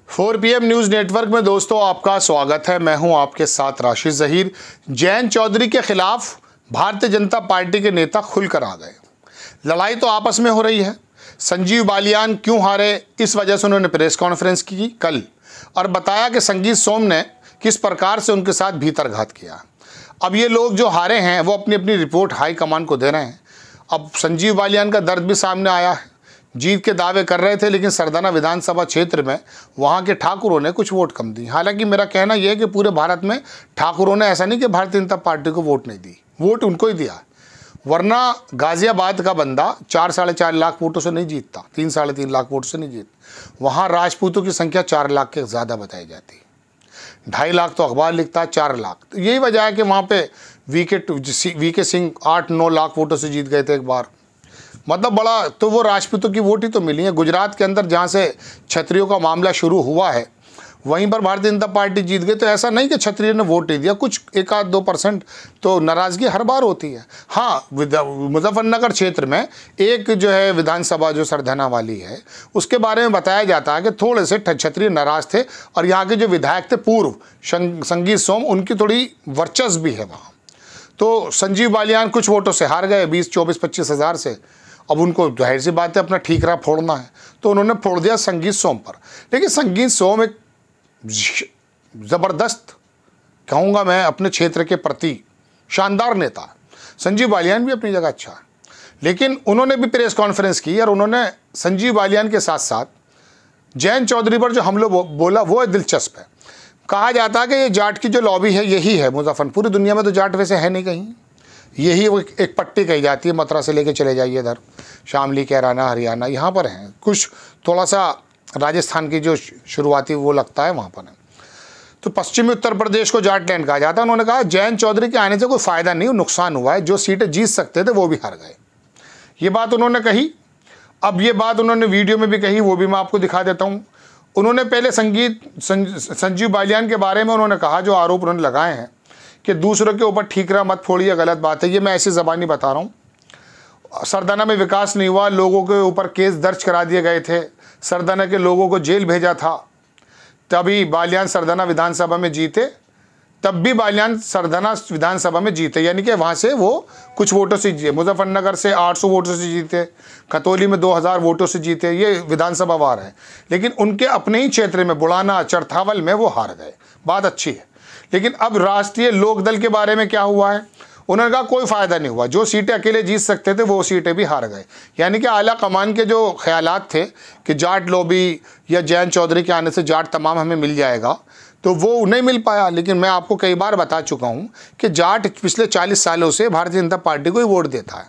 4 PM news network में दोस्तों आपका स्वागत है। मैं हूं आपके साथ राशिद ज़हीर। जयंत चौधरी के खिलाफ भारतीय जनता पार्टी के नेता खुलकर आ गए। लड़ाई तो आपस में हो रही है। संजीव बालियान क्यों हारे, इस वजह से उन्होंने प्रेस कॉन्फ्रेंस की कल और बताया कि संगीत सोम ने किस प्रकार से उनके साथ भीतरघात किया। अब ये लोग जो हारे हैं वो अपनी अपनी रिपोर्ट हाईकमान को दे रहे हैं। अब संजीव बालियान का दर्द भी सामने आया है। जीत के दावे कर रहे थे, लेकिन सरदाना विधानसभा क्षेत्र में वहाँ के ठाकुरों ने कुछ वोट कम दी। हालांकि मेरा कहना यह है कि पूरे भारत में ठाकुरों ने ऐसा नहीं कि भारतीय जनता पार्टी को वोट नहीं दी, वोट उनको ही दिया। वरना गाजियाबाद का बंदा 4-4.5 लाख वोटों से नहीं जीतता, 3-3.5 लाख वोट से नहीं जीतता। वहाँ राजपूतों की संख्या 4 लाख के ज़्यादा बताई जाती है। 2.5 लाख तो अखबार लिखता है, 4 लाख। तो यही वजह है कि वहाँ पे वीके सिंह 8-9 लाख वोटों से जीत गए थे एक बार। मतलब बड़ा तो वो राजपूतों की वोट ही तो मिली है। गुजरात के अंदर जहाँ से क्षत्रियों का मामला शुरू हुआ है वहीं पर भारतीय जनता पार्टी जीत गई। तो ऐसा नहीं कि क्षत्रिय ने वोट नहीं दिया, कुछ 1-2% तो नाराज़गी हर बार होती है। हाँ, मुजफ्फरनगर क्षेत्र में एक जो है विधानसभा जो सरधना वाली है उसके बारे में बताया जाता है कि थोड़े से क्षत्रिय नाराज़ थे और यहाँ के जो विधायक थे पूर्व संगीत सोम, उनकी थोड़ी वर्चस्व भी है वहाँ। तो संजीव बालियान कुछ वोटों से हार गए, 20-24-25 हज़ार से। अब उनको जाहिर सी बात है अपना ठीकरा फोड़ना है, तो उन्होंने फोड़ दिया संगीत सोम पर। लेकिन संगीत सोम एक ज़बरदस्त कहूँगा मैं अपने क्षेत्र के प्रति शानदार नेता। संजीव बालियान भी अपनी जगह अच्छा है, लेकिन उन्होंने भी प्रेस कॉन्फ्रेंस की और उन्होंने संजीव बालियान के साथ साथ जयंत चौधरी पर जो हमले बोला वो दिलचस्प है। कहा जाता है कि ये जाट की जो लॉबी है यही है मुजफ्फरनगर। पूरी दुनिया में तो जाट वैसे है नहीं कहीं, यही वो एक पट्टी कही जाती है। मथुरा से लेके चले जाइए इधर शामली, कैराना, हरियाणा, यहाँ पर हैं। कुछ थोड़ा सा राजस्थान की जो शुरुआती वो लगता है वहाँ पर है। तो पश्चिमी उत्तर प्रदेश को जाट लैंड कहा जाता है। उन्होंने कहा जयंत चौधरी के आने से कोई फ़ायदा नहीं, नुकसान हुआ है। जो सीटें जीत सकते थे वो भी हार गए, ये बात उन्होंने कही। अब ये बात उन्होंने वीडियो में भी कही, वो भी मैं आपको दिखा देता हूँ। उन्होंने पहले संजीव बालियान के बारे में उन्होंने कहा, जो आरोप उन्होंने लगाए हैं कि दूसरों के ऊपर ठीकरा मत फोड़िए, गलत बात है। ये मैं ऐसी ज़बानी बता रहा हूँ। सरदाना में विकास नहीं हुआ, लोगों के ऊपर केस दर्ज करा दिए गए थे, सरदाना के लोगों को जेल भेजा था, तभी बालियान सरदाना विधानसभा में जीते। तब भी बालियान सरदाना विधानसभा में जीते, यानी कि वहाँ से वो कुछ वोटों से जीते। मुजफ्फरनगर से 800 वोटों से जीते, खतौली में 2000 वोटों से जीते। ये विधानसभा वार है। लेकिन उनके अपने ही क्षेत्र में बुढ़ाना, चरथावल में वो हार गए। बात अच्छी है। लेकिन अब राष्ट्रीय लोकदल के बारे में क्या हुआ है, उन्होंने कहा कोई फ़ायदा नहीं हुआ। जो सीटें अकेले जीत सकते थे वो सीटें भी हार गए। यानी कि आला कमान के जो ख्यालात थे कि जाट लॉबी या जयंत चौधरी के आने से जाट तमाम हमें मिल जाएगा, तो वो नहीं मिल पाया। लेकिन मैं आपको कई बार बता चुका हूँ कि जाट पिछले 40 सालों से भारतीय जनता पार्टी को ही वोट देता है।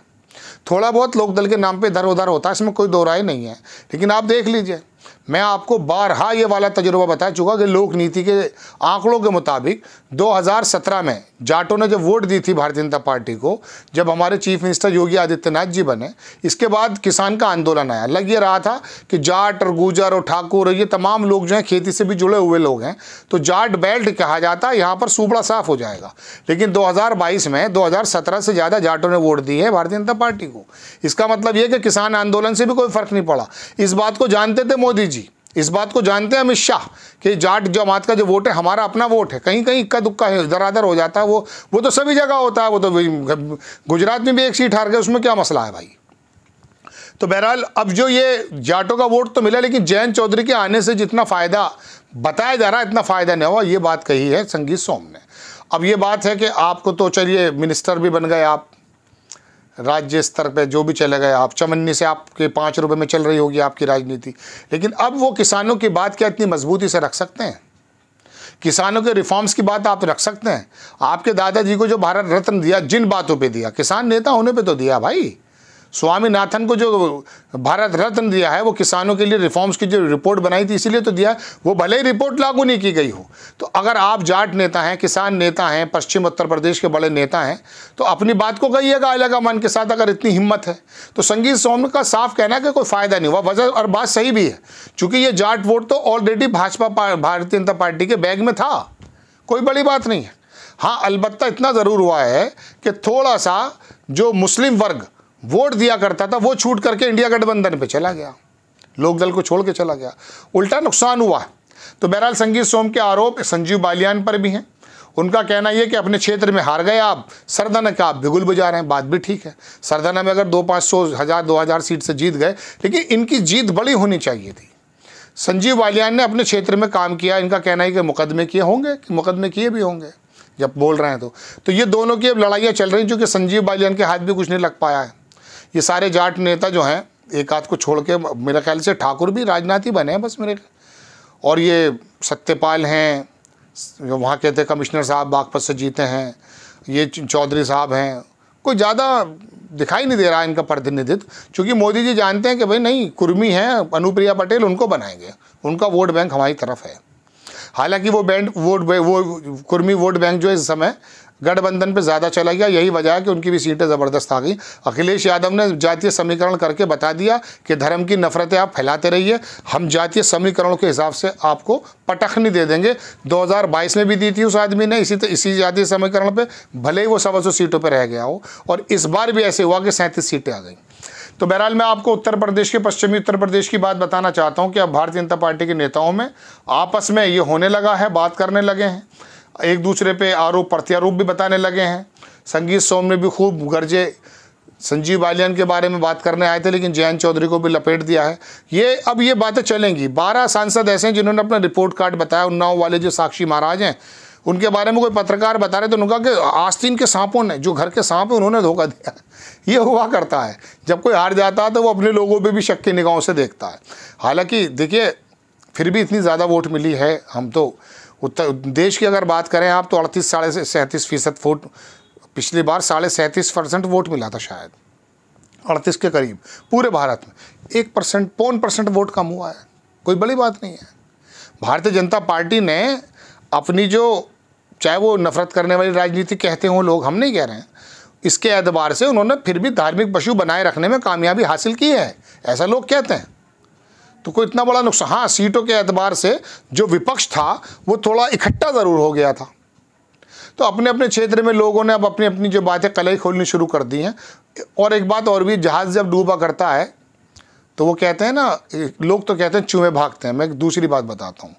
थोड़ा बहुत लोकदल के नाम पे इधर उधर होता है, इसमें कोई दो राय नहीं है। लेकिन आप देख लीजिए, मैं आपको बारहा ये वाला तजुर्बा बता चुका कि लोक नीति के आंकड़ों के मुताबिक 2017 में जाटों ने जब वोट दी थी भारतीय जनता पार्टी को, जब हमारे चीफ मिनिस्टर योगी आदित्यनाथ जी बने, इसके बाद किसान का आंदोलन आया। लग ये रहा था कि जाट और गुर्जर और ठाकुर और ये तमाम लोग जो हैं खेती से भी जुड़े हुए लोग हैं, तो जाट बेल्ट कहा जाता है, यहाँ पर सूबड़ा साफ हो जाएगा। लेकिन 2022 में 2017 से ज़्यादा जाटों ने वोट दी है भारतीय जनता पार्टी को। इसका मतलब ये कि किसान आंदोलन से भी कोई फ़र्क नहीं पड़ा। इस बात को जानते थे मोदी जी, इस बात को जानते हैं अमित शाह कि जाट जमात का जो वोट है हमारा अपना वोट है। कहीं कहीं इक्का दुक्का है, दरादर हो जाता है, वो तो सभी जगह होता है। वो तो गुजरात में भी एक सीट हार गए, उसमें क्या मसला है भाई। तो बहरहाल अब जो ये जाटों का वोट तो मिला, लेकिन जयंत चौधरी के आने से जितना फ़ायदा बताया जा रहा है इतना फ़ायदा नहीं हुआ। ये बात कही है संगीत सोम ने। अब ये बात है कि आपको तो चलिए मिनिस्टर भी बन गए, आप राज्य स्तर पे जो भी चले गए, आप चमन्नी से आपके 5 रुपए में चल रही होगी आपकी राजनीति। लेकिन अब वो किसानों की बात क्या इतनी मजबूती से रख सकते हैं? किसानों के रिफॉर्म्स की बात आप रख सकते हैं? आपके दादाजी को जो भारत रत्न दिया, जिन बातों पे दिया, किसान नेता होने पे तो दिया भाई। स्वामीनाथन को जो भारत रत्न दिया है वो किसानों के लिए रिफॉर्म्स की जो रिपोर्ट बनाई थी इसीलिए तो दिया। वो भले ही रिपोर्ट लागू नहीं की गई हो। तो अगर आप जाट नेता हैं, किसान नेता हैं, पश्चिम उत्तर प्रदेश के बड़े नेता हैं, तो अपनी बात को कहिएगा अलग मन के साथ, अगर इतनी हिम्मत है तो। संगीत सोम का साफ कहना है कि कोई फ़ायदा नहीं हुआ। वजह और बात सही भी है, चूँकि ये जाट वोट तो ऑलरेडी भाजपा भारतीय जनता पार्टी के बैग में था, कोई बड़ी बात नहीं है। हाँ, अलबत्ता इतना ज़रूर हुआ है कि थोड़ा सा जो मुस्लिम वर्ग वोट दिया करता था वो छूट करके इंडिया गठबंधन पे चला गया, लोकदल को छोड़ के चला गया। उल्टा नुकसान हुआ है। तो बहरहाल संगीत सोम के आरोप संजीव बालियान पर भी हैं। उनका कहना यह कि अपने क्षेत्र में हार गए आप, सरदाना का आप बिगुल बजा रहे हैं। बात भी ठीक है, सरदाना में अगर 200-500 1000 2000 सीट से जीत गए, लेकिन इनकी जीत बड़ी होनी चाहिए थी। संजीव बालियान ने अपने क्षेत्र में काम किया, इनका कहना है कि मुकदमे किए होंगे, कि मुकदमे किए भी होंगे जब बोल रहे हैं। तो ये दोनों की अब लड़ाइयाँ चल रही, क्योंकि संजीव बालियान के हाथ भी कुछ नहीं लग पाया है। ये सारे जाट नेता जो हैं, एक आध को छोड़ के मेरे ख्याल से ठाकुर भी राजनाथ ही बने हैं बस मेरे, और ये सत्यपाल हैं जो वहाँ के थे कमिश्नर साहब, बागपत से जीते हैं, ये चौधरी साहब हैं, कोई ज़्यादा दिखाई नहीं दे रहा है इनका प्रतिनिधित्व। क्योंकि मोदी जी जानते हैं कि भाई नहीं, कुर्मी हैं अनुप्रिया पटेल, उनको बनाएंगे, उनका वोट बैंक हमारी तरफ है। हालांकि वो कुर्मी वोट बैंक जो इस समय गठबंधन पे ज़्यादा चला गया, यही वजह है कि उनकी भी सीटें ज़बरदस्त आ गई। अखिलेश यादव ने जातीय समीकरण करके बता दिया कि धर्म की नफरतें आप फैलाते रहिए, हम जातीय समीकरणों के हिसाब से आपको पटखनी दे देंगे। 2022 में भी दी थी उस आदमी ने इसी जातीय समीकरण पे, भले ही वो 125 सीटों पर रह गया हो, और इस बार भी ऐसे हुआ कि 37 सीटें आ गई। तो बहरहाल मैं आपको उत्तर प्रदेश के, पश्चिमी उत्तर प्रदेश की बात बताना चाहता हूँ कि अब भारतीय जनता पार्टी के नेताओं में आपस में ये होने लगा है, बात करने लगे हैं, एक दूसरे पे आरोप प्रत्यारोप भी बताने लगे हैं। संगीत सोम ने भी खूब गरजे, संजीव बालियान के बारे में बात करने आए थे, लेकिन जयंत चौधरी को भी लपेट दिया है। अब ये बातें चलेंगी। 12 सांसद ऐसे हैं जिन्होंने अपना रिपोर्ट कार्ड बताया। उन्नाव वाले जो साक्षी महाराज हैं, उनके बारे में कोई पत्रकार बता रहे तो उन्होंने कहा कि आस्तीन के सांपों ने, जो घर के सांप हैं, उन्होंने धोखा दिया। ये हुआ करता है, जब कोई हार जाता है तो वो अपने लोगों पे भी शक की निगाहों से देखता है। हालांकि देखिए, फिर भी इतनी ज़्यादा वोट मिली है। हम तो उत्तर देश की अगर बात करें आप, तो 38-37% वोट, पिछली बार 37.5% वोट मिला था शायद, 38 के करीब पूरे भारत में। 1%, 1% वोट कम हुआ है, कोई बड़ी बात नहीं है। भारतीय जनता पार्टी ने अपनी जो, चाहे वो नफरत करने वाली राजनीति कहते हों लोग, हम नहीं कह रहे हैं, इसके एतबार से उन्होंने फिर भी धार्मिक पशु बनाए रखने में कामयाबी हासिल की है, ऐसा लोग कहते हैं। तो कोई इतना बड़ा नुकसान, हाँ, सीटों के एतबार से जो विपक्ष था वो थोड़ा इकट्ठा ज़रूर हो गया था। तो अपने अपने क्षेत्र में लोगों ने अब अपनी अपनी जो बातें कलई खोलनी शुरू कर दी हैं। और एक बात और भी, जहाज़ जब डूबा करता है तो वो कहते हैं ना, लोग तो कहते हैं चूहे भागते हैं। मैं एक दूसरी बात बताता हूँ।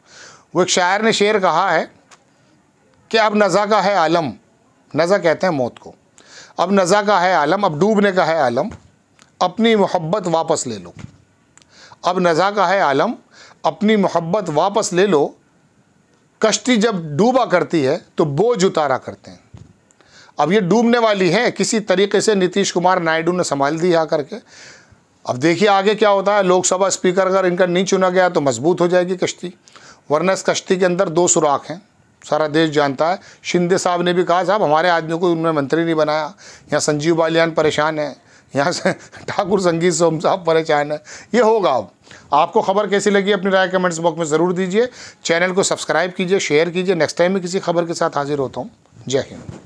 वो एक शायर ने शेर कहा है कि अब नज़ा का है आलम, नज़ा कहते हैं मौत को, अब नज़ा का है आलम, अब डूबने का है आलम, अपनी मोहब्बत वापस ले लो। अब नज़ा का है आलम, अपनी मोहब्बत वापस ले लो, कश्ती जब डूबा करती है तो बोझ उतारा करते हैं। अब ये डूबने वाली है, किसी तरीके से नीतीश कुमार नायडू ने संभाल दी आकर के। अब देखिए आगे क्या होता है। लोकसभा स्पीकर अगर इनका नहीं चुना गया तो मजबूत हो जाएगी कश्ती, वरना इस कश्ती के अंदर 2 सुराख हैं, सारा देश जानता है। शिंदे साहब ने भी कहा, साहब हमारे आदमी को उन्होंने मंत्री नहीं बनाया, यहाँ संजीव बालियान परेशान है, यहाँ से ठाकुर संगीत सोम साहब परेशान है। ये होगा। अब आपको खबर कैसी लगी अपनी राय कमेंट्स बॉक्स में ज़रूर दीजिए। चैनल को सब्सक्राइब कीजिए, शेयर कीजिए। नेक्स्ट टाइम में किसी खबर के साथ हाजिर होता हूँ। जय हिंद।